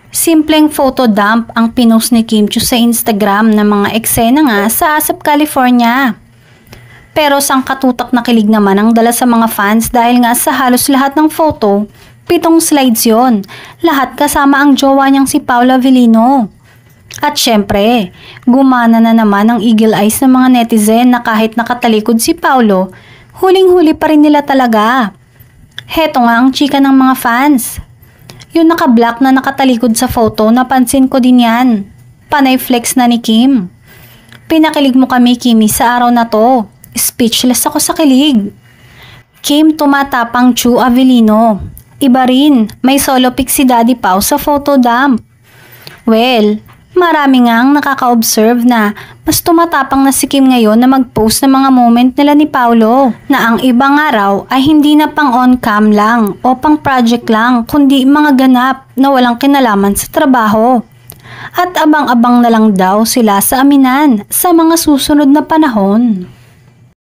Simpleng photo dump ang pinost ni Kim Chiu sa Instagram ng mga eksena nga sa Asap, California. Pero sangkatutak na kilig naman ang dala sa mga fans dahil nga sa halos lahat ng photo, 7 slides yon. Lahat kasama ang jowa niyang si Paolo Avellino. At syempre, gumana na naman ang eagle eyes ng mga netizen na kahit nakatalikod si Paolo, huling-huli pa rin nila talaga. Heto nga ang chika ng mga fans. Yung naka-black na nakatalikod sa photo, napansin ko din yan. Panay flex na ni Kim. Pinakilig mo kami, Kimi, sa araw na to. Speechless ako sa kilig. Kim tumatapang Chiu Avellino. Iba rin, may solo pic si Daddy Pao sa photo dump. Well, marami nga ang nakaka-observe na mas tumatapang na si Kim ngayon na mag-post ng mga moment nila ni Paolo na ang ibang araw ay hindi na pang on-cam lang o pang project lang kundi mga ganap na walang kinalaman sa trabaho. At abang-abang na lang daw sila sa aminan sa mga susunod na panahon.